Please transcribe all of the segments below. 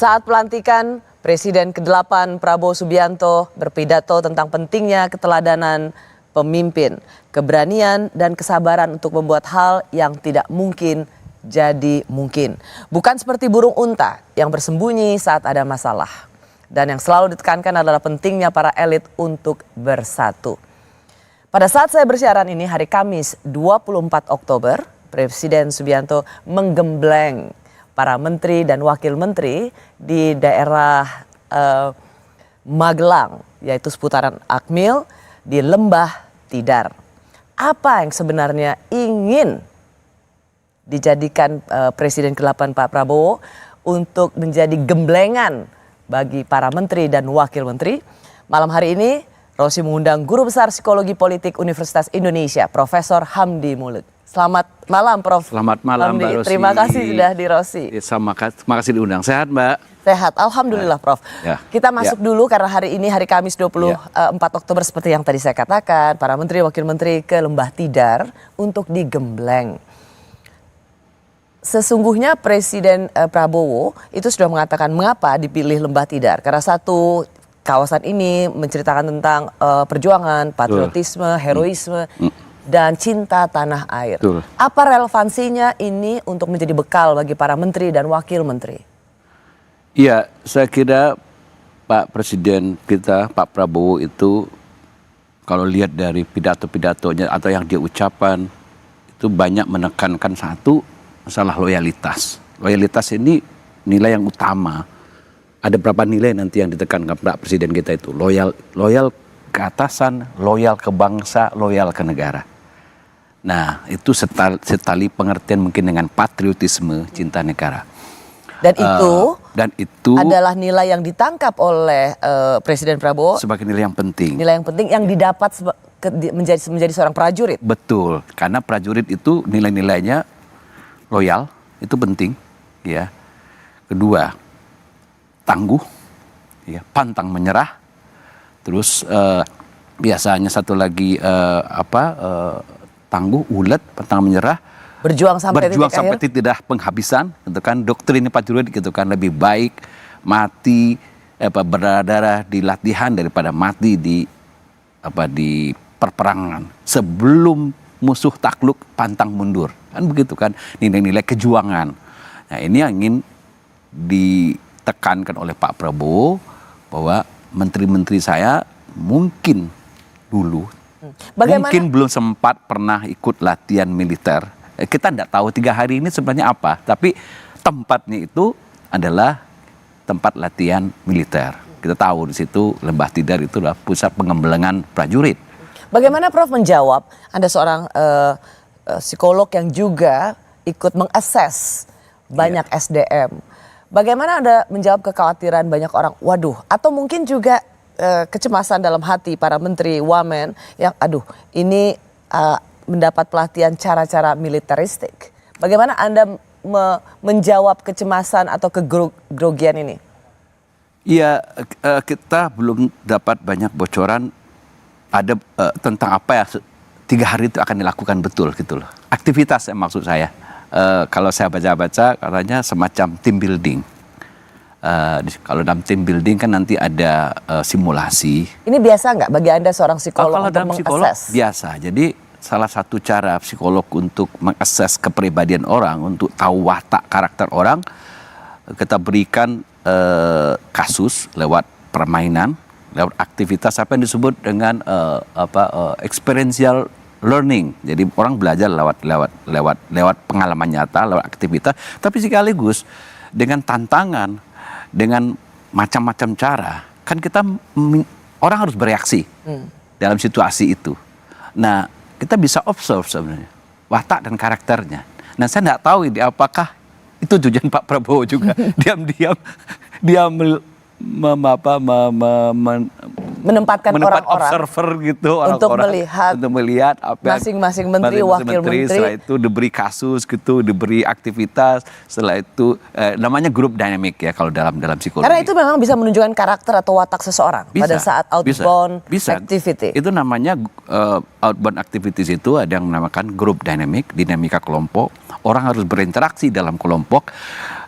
Saat pelantikan, Presiden ke-8 Prabowo Subianto berpidato tentang pentingnya keteladanan pemimpin, keberanian dan kesabaran untuk membuat hal yang tidak mungkin jadi mungkin. Bukan seperti burung unta yang bersembunyi saat ada masalah. Dan yang selalu ditekankan adalah pentingnya para elit untuk bersatu. Pada saat saya bersiaran ini hari Kamis 24 Oktober, Presiden Subianto menggembleng para menteri dan wakil menteri di daerah Magelang, yaitu seputaran Akmil di Lembah Tidar. Apa yang sebenarnya ingin dijadikan Presiden ke-8 Pak Prabowo untuk menjadi gemblengan bagi para menteri dan wakil menteri? Malam hari ini Rosi mengundang Guru Besar Psikologi Politik Universitas Indonesia, Profesor Hamdi Muluk. Selamat malam, Prof. Selamat malam, Hamdi. Mbak Rosi. Terima kasih sudah di Rosi. Terima kasih diundang. Sehat, Mbak? Sehat, Alhamdulillah, Prof. Ya. Kita masuk dulu karena hari ini hari Kamis 24 Oktober seperti yang tadi saya katakan, para menteri, wakil menteri ke Lembah Tidar untuk digembleng. Sesungguhnya Presiden Prabowo itu sudah mengatakan mengapa dipilih Lembah Tidar. Karena satu, kawasan ini menceritakan tentang perjuangan, patriotisme, heroisme, dan cinta tanah air. Apa relevansinya ini untuk menjadi bekal bagi para menteri dan wakil menteri? Iya, saya kira Pak Presiden kita, Pak Prabowo itu kalau lihat dari pidato-pidatonya atau yang dia ucapkan itu banyak menekankan satu, masalah loyalitas. Loyalitas ini nilai yang utama. Ada berapa nilai nanti yang ditekankan Pak Presiden kita itu? Loyal ke atasan, loyal ke bangsa, loyal ke negara. Nah, itu setali pengertian mungkin dengan patriotisme, cinta negara. Dan itu adalah nilai yang ditangkap oleh Presiden Prabowo sebagai nilai yang penting. Nilai yang penting yang didapat menjadi seorang prajurit. Betul, karena prajurit itu nilai-nilainya loyal, itu penting, ya. Kedua, tangguh, ya, pantang menyerah. Terus biasanya satu lagi tangguh, ulet, pantang menyerah, berjuang sampai titik penghabisan, gitu kan. Doktrin prajurit gitu kan, lebih baik mati berdarah di latihan daripada mati di perperangan. Sebelum musuh takluk, pantang mundur, kan begitu kan, nilai-nilai kejuangan. Nah, ini yang ingin ditekankan oleh Pak Prabowo bahwa menteri-menteri saya mungkin dulu mungkin belum sempat pernah ikut latihan militer. Kita tidak tahu 3 hari ini sebenarnya apa, tapi tempatnya itu adalah tempat latihan militer. Kita tahu di situ Lembah Tidar itu adalah pusat pengemblengan prajurit. Bagaimana Prof menjawab, Anda seorang psikolog yang juga ikut mengakses banyak SDM. Bagaimana Anda menjawab kekhawatiran banyak orang, waduh, atau mungkin juga kecemasan dalam hati para menteri, wamen, yang ini mendapat pelatihan cara-cara militeristik. Bagaimana Anda menjawab kecemasan atau kegrogian ini? Iya, kita belum dapat banyak bocoran ada tentang apa ya 3 hari itu akan dilakukan betul gitu loh. Aktivitas maksud saya. Kalau saya baca-baca katanya semacam team building. Kalau dalam team building kan nanti ada simulasi. Ini biasa nggak bagi Anda seorang psikolog kalau untuk dalam psikolog biasa. Jadi salah satu cara psikolog untuk mengakses kepribadian orang, untuk tahu watak karakter orang, kita berikan kasus lewat permainan, lewat aktivitas apa yang disebut dengan experiential learning. Jadi orang belajar lewat pengalaman nyata, lewat aktivitas, tapi sekaligus dengan tantangan, dengan macam-macam cara. Kan orang harus bereaksi dalam situasi itu. Nah, kita bisa observe sebenarnya watak dan karakternya. Nah, saya tidak tahu ini apakah itu tujuan Pak Prabowo juga. Diam-diam dia menempatkan orang-orang observer gitu, untuk orang-orang melihat apa yang masing-masing menteri, wakil menteri. Setelah itu diberi kasus gitu, diberi aktivitas. Setelah itu namanya group dynamic ya kalau dalam psikologi. Karena itu memang bisa menunjukkan karakter atau watak seseorang pada saat outbound activity. Itu namanya outbound activities, itu ada yang menamakan group dynamic, dinamika kelompok. Orang harus berinteraksi dalam kelompok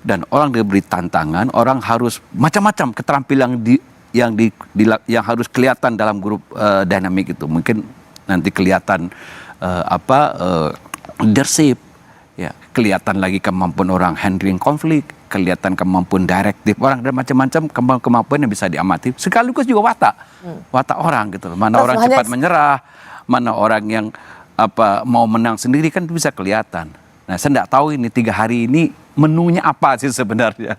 dan orang diberi tantangan, orang harus macam-macam keterampilan yang harus kelihatan dalam grup dynamic itu. Mungkin nanti kelihatan leadership, ya, kelihatan lagi kemampuan orang handling konflik, kelihatan kemampuan direktif orang, dan macam-macam kemampuan yang bisa diamati. Sekaligus juga watak orang gitu. Mana orang cepat menyerah, mana orang yang mau menang sendiri, kan bisa kelihatan. Nah, saya tidak tahu ini 3 hari ini menunya apa sih sebenarnya.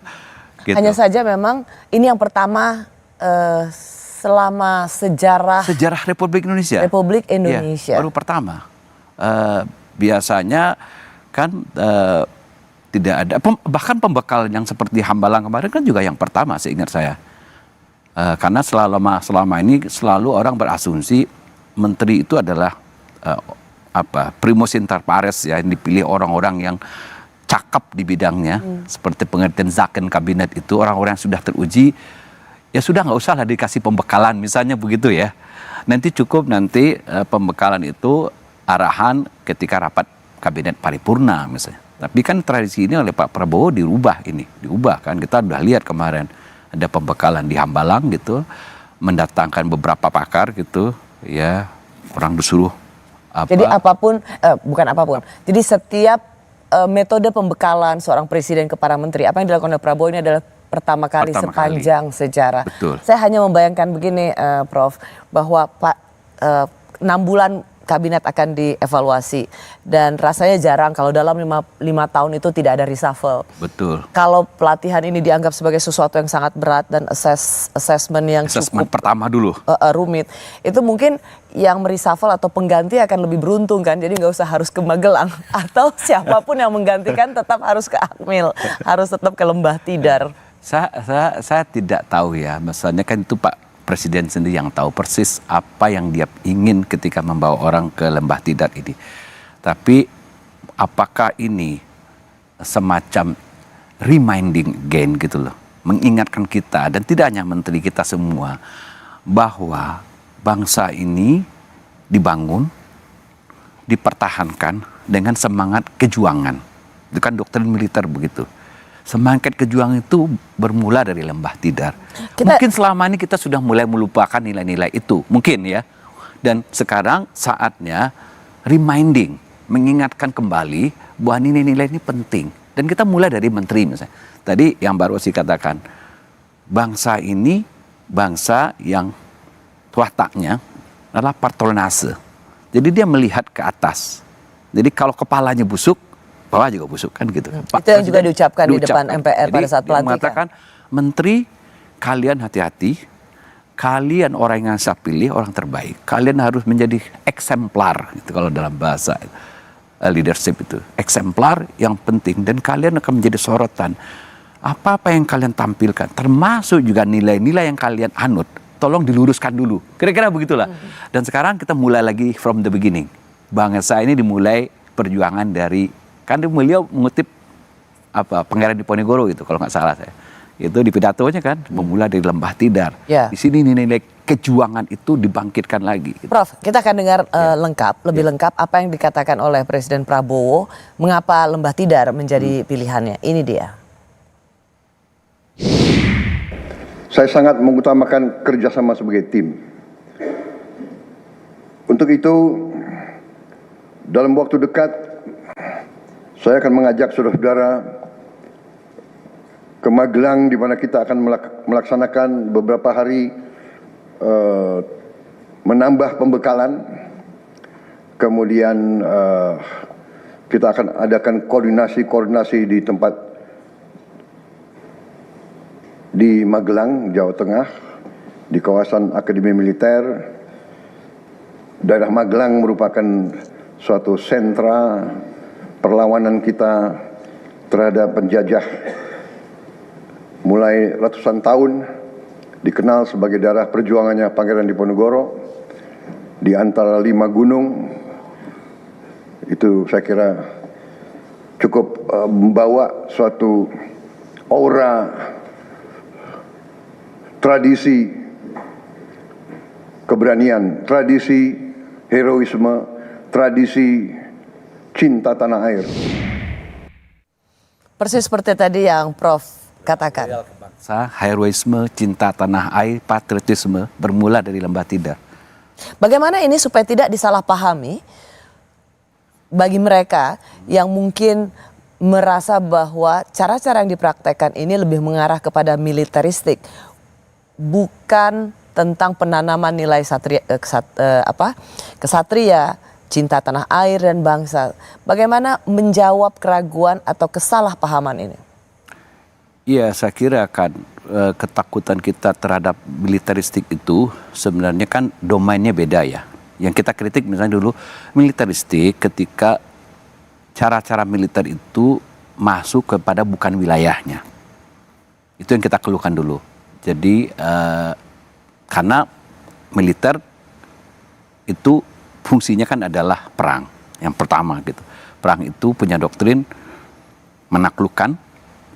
Gitu. Hanya saja memang ini yang pertama selama sejarah Republik Indonesia. Ya, baru pertama. Biasanya kan tidak ada, bahkan pembekalan yang seperti Hambalang kemarin kan juga yang pertama seingat saya. Karena selama ini selalu orang berasumsi menteri itu adalah primus inter pares, ya, yang dipilih orang-orang yang cakep di bidangnya, seperti pengertian Zaken kabinet itu orang-orang yang sudah teruji. Ya sudah, nggak usah lah dikasih pembekalan misalnya begitu ya. Nanti cukup pembekalan itu arahan ketika rapat kabinet paripurna misalnya. Tapi kan tradisi ini oleh Pak Prabowo diubah kan. Kita udah lihat kemarin ada pembekalan di Hambalang gitu, mendatangkan beberapa pakar gitu, ya, orang disuruh Jadi bukan apapun. Jadi setiap metode pembekalan seorang presiden kepada menteri, apa yang dilakukan oleh Prabowo ini adalah pertama kali sepanjang sejarah. Betul. Saya hanya membayangkan begini, Prof, bahwa 6 bulan kabinet akan dievaluasi dan rasanya jarang kalau dalam 5 tahun itu tidak ada reshuffle. Betul. Kalau pelatihan ini dianggap sebagai sesuatu yang sangat berat dan assessment yang cukup pertama dulu rumit, itu mungkin yang mereshuffle atau pengganti akan lebih beruntung kan, jadi nggak usah harus ke Magelang atau siapapun yang menggantikan tetap harus ke Akmil, harus tetap ke Lembah Tidar. Saya tidak tahu ya, maksudnya kan itu Pak Presiden sendiri yang tahu persis apa yang dia ingin ketika membawa orang ke Lembah Tidar ini. Tapi apakah ini semacam reminding again gitu loh, mengingatkan kita dan tidak hanya menteri kita semua bahwa bangsa ini dibangun, dipertahankan dengan semangat kejuangan. Itu kan doktrin militer begitu. Semangat kejuangan itu bermula dari Lembah Tidar. Mungkin selama ini kita sudah mulai melupakan nilai-nilai itu, mungkin ya. Dan sekarang saatnya reminding, mengingatkan kembali bahwa nilai-nilai ini penting. Dan kita mulai dari menteri misalnya. Tadi yang baru saya katakan, bangsa ini bangsa yang wataknya adalah patronase. Jadi dia melihat ke atas. Jadi kalau kepalanya busuk, bawah juga busuk kan gitu. Itu yang juga diucapkan di depan MPR pada saat pelantikan. Mengatakan, menteri kalian hati-hati, kalian orang yang saya pilih orang terbaik, kalian harus menjadi eksemplar gitu kalau dalam bahasa leadership itu, eksemplar yang penting dan kalian akan menjadi sorotan. Apa-apa yang kalian tampilkan, termasuk juga nilai-nilai yang kalian anut, tolong diluruskan dulu. Kira-kira begitulah. Dan sekarang kita mulai lagi from the beginning. Bangsa ini dimulai perjuangan dari, kan beliau mengutip Pangeran Diponegoro itu kalau nggak salah saya. Itu di pidatonya kan memulai dari Lembah Tidar. Ya. Di sini nilai kejuangan itu dibangkitkan lagi. Gitu. Prof, kita akan dengar lebih lengkap apa yang dikatakan oleh Presiden Prabowo, mengapa Lembah Tidar menjadi pilihannya. Ini dia. Saya sangat mengutamakan kerjasama sebagai tim. Untuk itu, dalam waktu dekat, saya akan mengajak saudara-saudara ke Magelang, di mana kita akan melaksanakan beberapa hari menambah pembekalan. Kemudian kita akan adakan koordinasi di tempat di Magelang, Jawa Tengah, di kawasan Akademi Militer. Daerah Magelang merupakan suatu sentra perlawanan kita terhadap penjajah mulai ratusan tahun, dikenal sebagai daerah perjuangannya Pangeran Diponegoro, di antara 5 gunung. Itu saya kira cukup membawa suatu aura tradisi keberanian, tradisi heroisme, tradisi cinta tanah air. Persis seperti tadi yang Prof katakan. Bangsa, heroisme, cinta tanah air, patriotisme bermula dari Lembah Tidar. Bagaimana ini supaya tidak disalahpahami bagi mereka yang mungkin merasa bahwa cara-cara yang dipraktekkan ini lebih mengarah kepada militeristik, bukan tentang penanaman nilai kesatria, cinta tanah air dan bangsa. Bagaimana menjawab keraguan atau kesalahpahaman ini? Iya, saya kira kan ketakutan kita terhadap militeristik itu sebenarnya kan domainnya beda ya. Yang kita kritik misalnya dulu militeristik ketika cara-cara militer itu masuk kepada bukan wilayahnya. Itu yang kita keluhkan dulu. Jadi karena militer itu fungsinya kan adalah perang. Yang pertama gitu. Perang itu punya doktrin menaklukkan,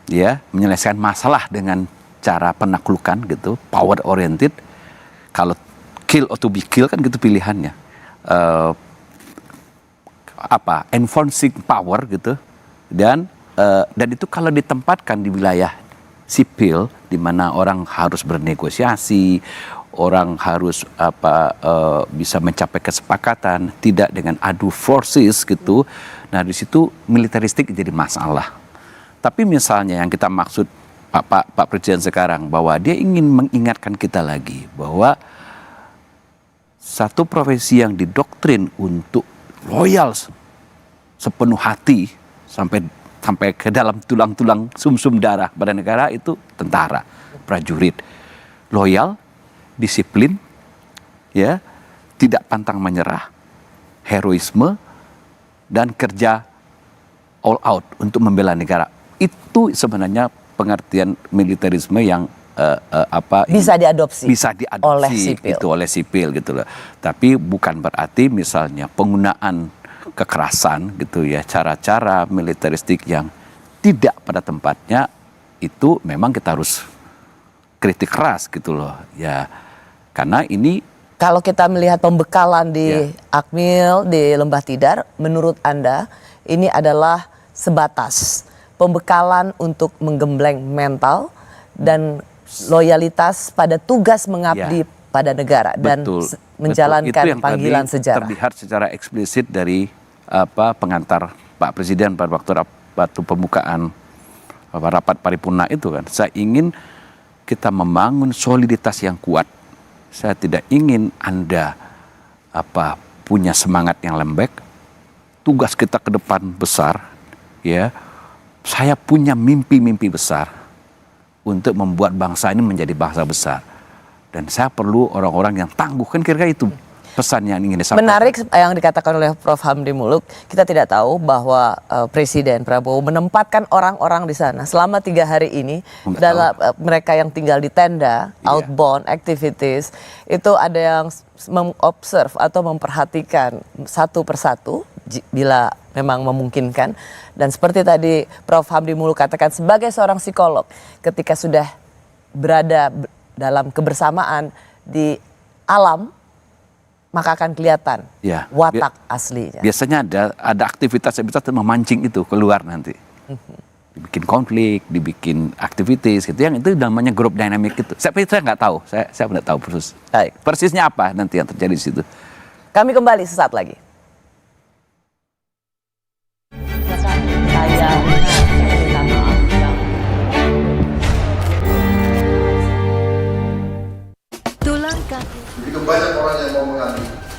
ya, menyelesaikan masalah dengan cara penaklukan gitu, power oriented. Kalau kill or to be kill kan gitu pilihannya. Enforcing power gitu. Dan itu kalau ditempatkan di wilayah sipil di mana orang harus bernegosiasi, orang harus bisa mencapai kesepakatan, tidak dengan adu forces gitu. Nah, di situ militeristik jadi masalah. Tapi misalnya yang kita maksud Pak Presiden sekarang bahwa dia ingin mengingatkan kita lagi bahwa satu profesi yang didoktrin untuk loyal sepenuh hati sampai ke dalam tulang-tulang sumsum darah pada negara itu tentara, prajurit. Loyal, disiplin, ya, tidak pantang menyerah, heroisme, dan kerja all out untuk membela negara. Itu sebenarnya pengertian militerisme yang bisa diadopsi oleh sipil gitu loh. Tapi bukan berarti misalnya penggunaan kekerasan gitu ya, cara-cara militeristik yang tidak pada tempatnya itu memang kita harus kritik keras gitu loh ya, karena ini kalau kita melihat pembekalan di Akmil di Lembah Tidar, menurut Anda ini adalah sebatas pembekalan untuk menggembleng mental dan loyalitas pada tugas mengabdi pada negara dan menjalankan panggilan sejarah. Terlihat secara eksplisit dari pengantar Pak Presiden pada waktu pembukaan rapat paripurna itu kan. Saya ingin kita membangun soliditas yang kuat. Saya tidak ingin Anda punya semangat yang lembek. Tugas kita ke depan besar, ya. Saya punya mimpi-mimpi besar untuk membuat bangsa ini menjadi bangsa besar. Dan saya perlu orang-orang yang tangguh, kan kira-kira itu pesan yang ingin disampaikan. Menarik yang dikatakan oleh Prof. Hamdi Muluk, kita tidak tahu bahwa Presiden Prabowo menempatkan orang-orang di sana selama 3 hari ini. Dalam mereka yang tinggal di tenda, outbound activities, itu ada yang mengobserv atau memperhatikan satu persatu bila memang memungkinkan. Dan seperti tadi Prof. Hamdi Muluk katakan, sebagai seorang psikolog, ketika sudah berada dalam kebersamaan di alam, maka akan kelihatan watak aslinya. Biasanya ada aktivitas yang bisa memancing itu keluar nanti. Dibikin konflik, dibikin aktivitas gitu. Yang itu namanya group dynamic itu. Saya nggak tahu, saya tidak tahu persis. Persisnya apa nanti yang terjadi di situ. Kami kembali sesaat lagi. Begitu banyak orang yang mau mengambil.